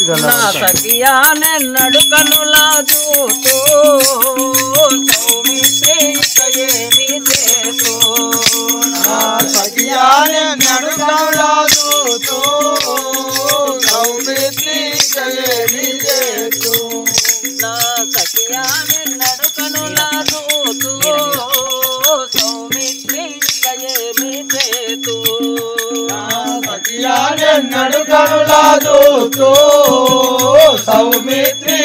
సఖియా నెన్నడు కనులా చూతూ సౌమిత్రి ఏమి చేతూ సఖియా నెన్నడు కనులా చూతూ సౌమిత్రి ఏమి చేతూ నా సఖియా నెన్నడు కనులా చూతూ సౌమిత్రి ఏమి చేతూ సఖియానెన్నడు కనులా చూతూ సౌమిత్రి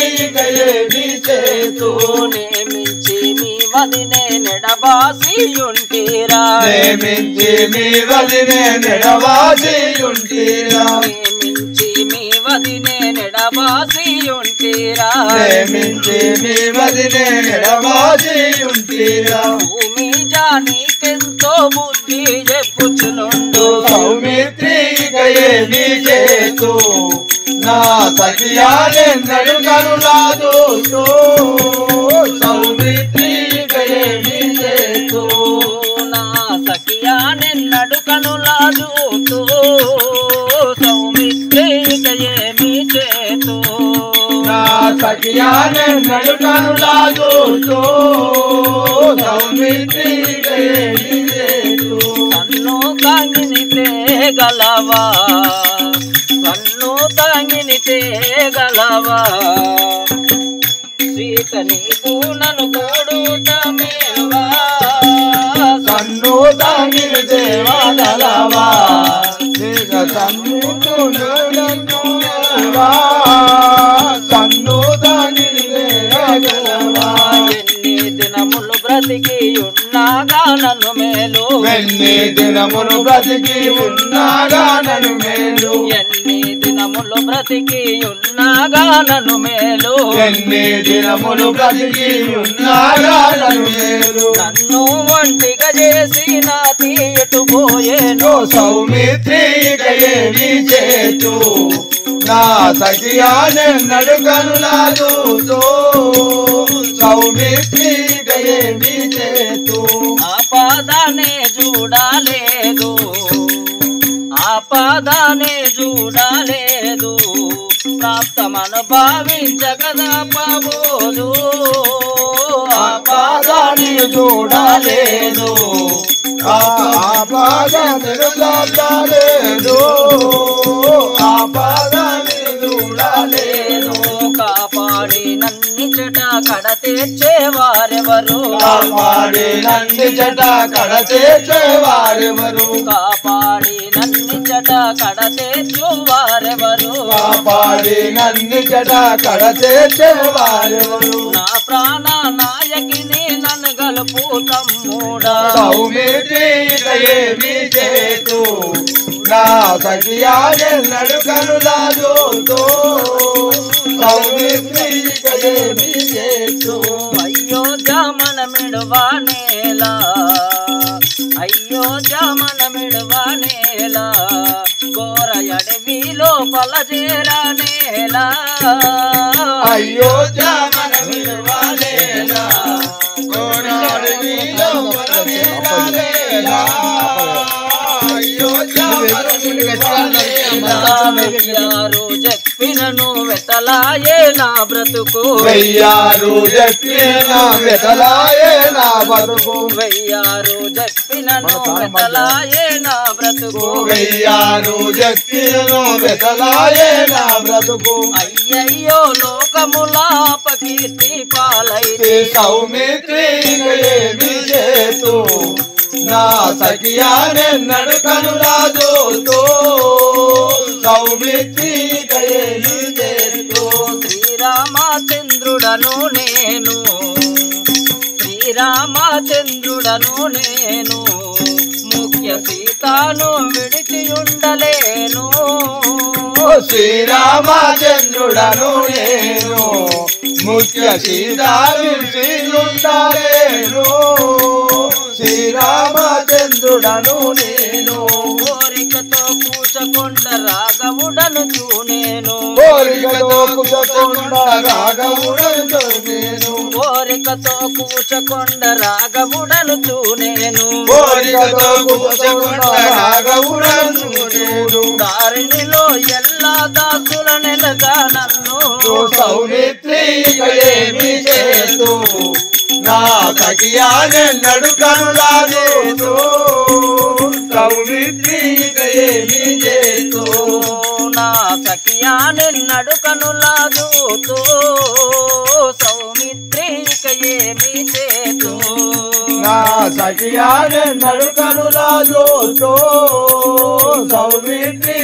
ఏమి చేతూ నేమించి మీ వదినే నెడబాసియుంటిరా నేమించి మీ వదినే నెడబాసియుంటిరా నేమించి మీ వదినే నెడబాసియుంటిరా నేమించి మీ వదినే నెడబాసియుంటిరా భూమి జానీకెంతో బుద్ధి చెప్పుచునుండు సౌమిత్రి ఏమి చేతూ నా సఖియానెన్నడు కనులా చూతూ సౌమిత్రి ఏమి చేతూ నా సఖియా నెన్నడు కనులా చూతూ సౌమిత్రి ఏమి చేతూ నా సఖియానెన్నడు కనులా చూతూ సౌమిత్రి ఏమి చేతూ కన్ను తాంగిని తేగలవా కన్ను తాంగిని తేగలవా సీత నీకు నన్ను గోడుట మేవా కన్ను తాంగిని దేవగలవా కన్ను తాంగిని దేవగలవా ఎన్ని దినములు బ్రతికి ఉన్నాగా నన్ను మేలు ఎన్ని దినములు బ్రతికి ఉన్నాగా నన్ను మేలు ఎన్ని దినములు బ్రతికి ఉన్నాగా నన్ను మేలు ఎన్ని దినములు బ్రతికి ఉన్నాగా నన్ను మేలు నన్ను ఒంటిగా చేసి నా తీయటు పోయేను సౌమిత్రి ఏమి చేతూ నా సఖియానెన్నడు కనులా చూతూ సౌమిత్రి ఏమి చేతూ ఆపాదానే చూడలేదు ఆపాదానే చూడలేదు ప్రాప్తమను భావించగదా పబోదు ఆపాదాన్ని చూడలేదు ఆపాదాన్ని చూడలేదు ఆపాదాన్ని చూడలేదు కాపాడి నన్ని చెట కడ తెచ్చేవారెవరు కాపాడి నంది చెట కడ తెచ్చేవారెవరు కాపాడి నన్ని చెట కడ తెచ్చువారెవరు కాపాడి నంది చెట కడ తెచ్చేవారెవరు నా ప్రాణ నాయకిని నన్ను గలుపు తమ్ముడా సౌమిత్రి ఏమి చేతూ నా సఖియానెన్నడు కనులా చూతూ సౌమిత్రి ఏమి చేతూ అయ్యో జమన మిడవానేలా అయ్యో జమన మిడవానేలా ఘోర అడవిలో పలజేరానేలా అయ్యో జామన విడువలేలా కోడాడిలో పరమేలా అయ్యో జామన విడువలేలా వెయ్యారు చెప్పినను వెతలాయే నా బ్రతుకు వెయ్యారు చెప్పిన వెతలాయే నా బతుకు వెయ్యారు చెప్పినను వెతలాయే నా బ్రతుకు వెయ్యారు చెప్పిన వెతలాయే నా బ్రతుకు అయ్యయ్యో లోకములా అపకీర్తి పాలైతే సౌమిత్రి ఏమి చేతూ నా సఖియానెన్నడు కనులా చూతూ సౌమిత్రి ఏమి చేతూ శ్రీరామచంద్రుడను నేను శ్రీరామచంద్రుడను నేను ముఖ్య సీతాను విడిచి ఉండలేను శ్రీరామచంద్రుడను నేను ముఖ్య సీతాను శ్రీరామచంద్రుడను నేను కోరికతో కూచకొండ రాఘవుడను నేను కోరికతో కూచకొండ రాఘవుడను నేను కోరికతో కూచకొండ రాఘవుడను నేను కోరికతో కూచకొండ రాఘవుడను నేను దారినిలో ఎల్లా దాసుల నెలగా నా సఖియానెన్నడు కనులాగేతో సౌమిత్రి ఇక ఏమి చేతో నా సఖియా నిన్నడు కనులాదుతో సౌమిత్రి ఇక ఏమి చేతు నా సఖియానెన్నడు కనులాగేతో సౌమిత్రి